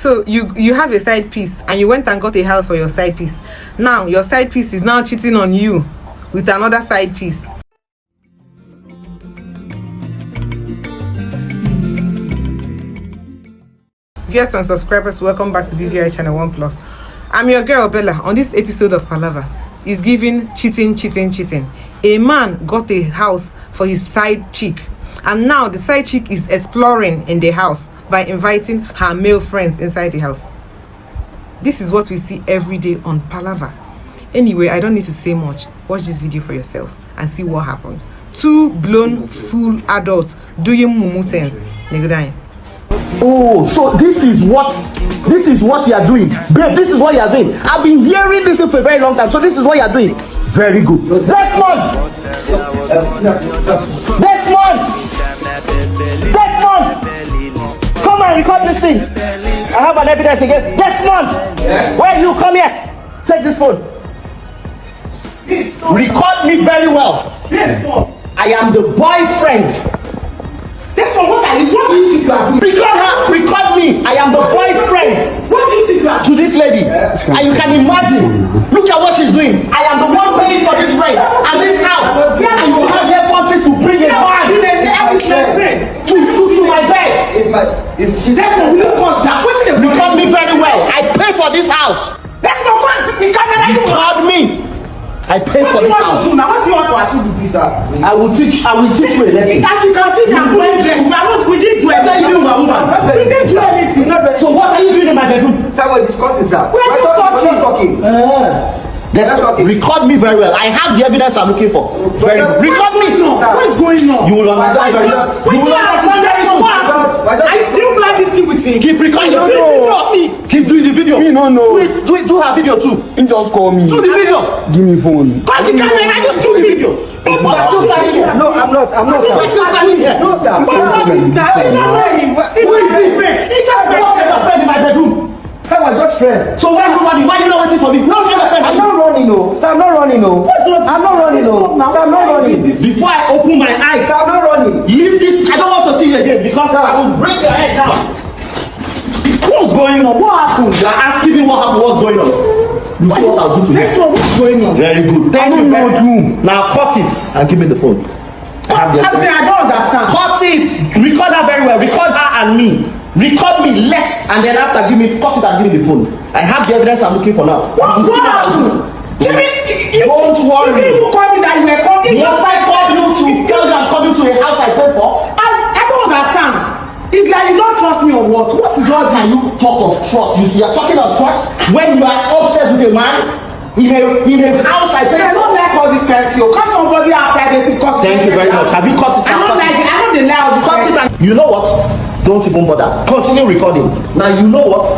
So you have a side piece and you went and got a house for your side piece. Now your side piece is now cheating on you with another side piece. Viewers and subscribers, welcome back to BVI Channel 1 Plus. I'm your girl Bella. On this episode of Palava is giving cheating. A man got a house for his side chick, and now the side chick is exploring in the house by inviting her male friends inside the house. This is what we see every day on Palava. Anyway, I don't need to say much. Watch this video for yourself and see what happened. Two blown full adults doing mumu things. Oh, so this is what you are doing, babe. This is what you are doing. I've been hearing this thing for a very long time. So this is what you are doing. Very good. Desmond, come and record this thing. I have an evidence again. Desmond, where you come here? Take this phone. Record me very well. I am the boyfriend. What do you think you are doing? Record me. I am the boyfriend. What do you think you are to this lady? And you can imagine. Look at what she's doing. I am the one paying for this rent and this house. And you have their countries to bring a man to my bed. Record me very well. I pay for this house. That's not what the camera. Record me. I pay for this house. What do you want to achieve with this, sir? I will teach you a lesson. As you can see, we didn't do anything. We didn't do anything. So what are you doing in my bedroom? Sir, we're discussing, sir. We're just talking. Record me very well. I have the evidence I'm looking for. Record me. What is going on? You will understand very soon. You will understand very soon. I still plan this thing with him. Keep recording. Keep doing the video. Me no. Do her video too. He just call me. Do the video. Give me phone. Cut the camera. I just do the video. You're still standing here. No, I'm not. You're still standing here. No, sir. What is that? Who is it? He just met your friend in my bedroom. Sir, we're just friends. So why are you not waiting for me? No, sir, I'm not running, no. Sir, I'm not running, no. I'm not running, no. Sir, I'm not running. Before I open my eyes, Sir, I'm not running. leave this. I don't want to see you again because sir, I will break your head down. What's going on? What happened? You're asking me what happened. What's going on? You see what I'll do to you. Next one, what's going on? Very good. Thank you very much. Now cut it and give me the phone. I don't understand. Cut it. Record her very well. Record her and me. Record me, and then after cut it and give me the phone. I have the evidence I'm looking for now. What happened? Jimmy, don't worry. You called me that you were coming. Yes, I called you to tell you I'm coming to a house I paid for. I don't understand. It's like you don't trust me or what? What is all Can this? you talk of trust? You are talking of trust when you are upstairs with a man in a house I paid for. I don't like all this kind of thing. Cause somebody have privacy. Thank you very much. Have you cut it? I don't like it. I don't deny all this. Cut it and you know what? Don't even bother. Continue recording. Now you know what?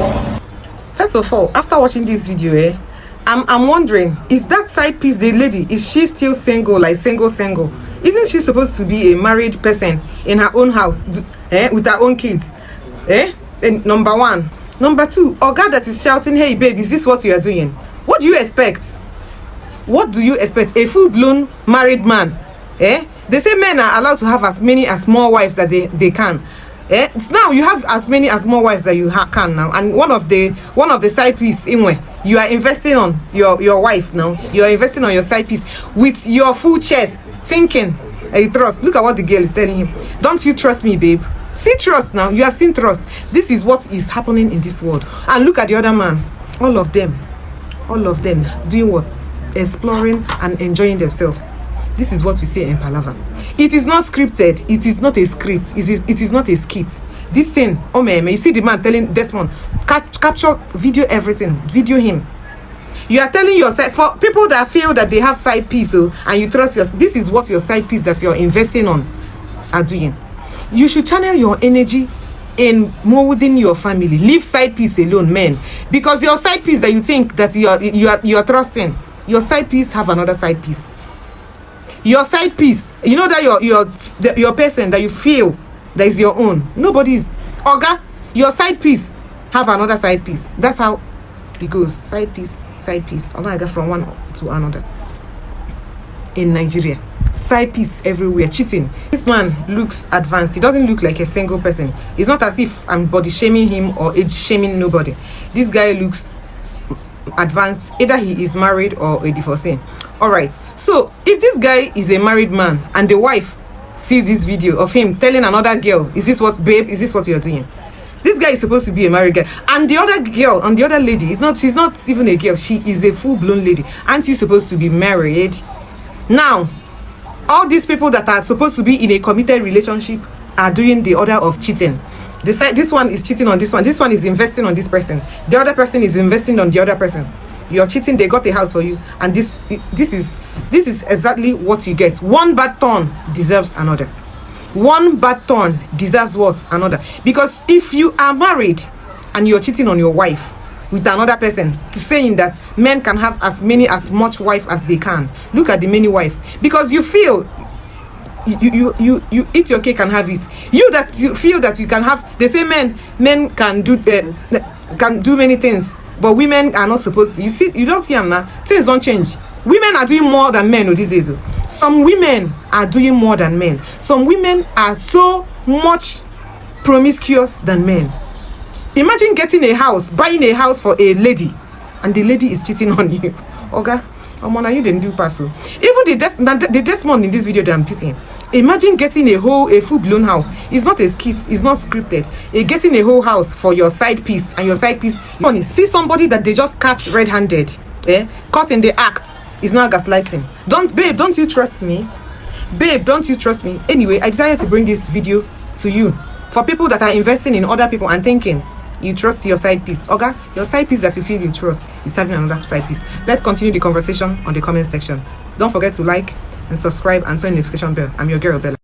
First of all, after watching this video, I'm wondering, is that side piece the lady? Is she still single, like single? Isn't she supposed to be a married person in her own house, with her own kids? And number one. Number two, Oga that is shouting, "Hey babe, is this what you are doing?" What do you expect? What do you expect? A full-blown married man? They say men are allowed to have as many as more wives that they can. Now you have as many as more wives that you can now, and one of the side piece in where you are investing on your wife now. You are investing on your side piece with your full chest, thinking you trust. Look at what the girl is telling him. Don't you trust me, babe? See trust now. You have seen trust. This is what is happening in this world. And look at the other man. All of them doing what? Exploring and enjoying themselves. This is what we say in Palava. It is not scripted. It is not a script. It is not a skit. This thing, oh man, you see the man telling Desmond, capture, video everything, video him. You are telling yourself, for people that feel that they have side piece, and you trust yourself, this is what your side piece that you're investing on are doing. You should channel your energy in molding your family. Leave side piece alone, men, because your side piece that you think that you are trusting, your side piece have another side piece. Your side piece, you know that your person that you feel that is your own. Nobody's Oga. Your side piece have another side piece. That's how it goes. Side piece. I got from one to another. In Nigeria, side piece everywhere, cheating. This man looks advanced. He doesn't look like a single person. It's not as if I'm body shaming him or age shaming nobody. This guy looks advanced. Either he is married or a divorcee. All right, so if this guy is a married man and the wife see this video of him telling another girl, is this what, babe, is this what you're doing? This guy is supposed to be a married guy, and the other girl, and the other lady is not, she's not even a girl, she is a full-blown lady. Aren't you supposed to be married? Now all these people that are supposed to be in a committed relationship are doing the order of cheating. This one is cheating on this one is investing on this person, the other person is investing on the other person. You're cheating, they got a house for you, and this is exactly what you get. One bad turn deserves another. One bad turn deserves what? Another. Because if you are married and you're cheating on your wife with another person, saying that men can have as much wife as they can, look at the many wife, because you feel you eat your cake and have it. You feel that you can have, they say men can do many things, but women are not supposed to. You don't see them now. Things don't change. Women are doing more than men these days. Some women are doing more than men. Some women are so much promiscuous than men. Imagine getting a house, buying a house for a lady, and the lady is cheating on you. Okay, you didn't do pass. Even the Desmond in this video that I'm pitting. Imagine getting a full-blown house. It's not a skit, it's not scripted. Getting a whole house for your side piece, and your side piece, funny, see somebody that they just catch red-handed, caught in the act, is now gaslighting. Babe, don't you trust me? Babe, don't you trust me? Anyway, I decided to bring this video to you for people that are investing in other people and thinking you trust your side piece. Okay, your side piece that you feel you trust is having another side piece. Let's continue the conversation on the comment section. Don't forget to like and subscribe and turn the notification bell. I'm your girl Bella.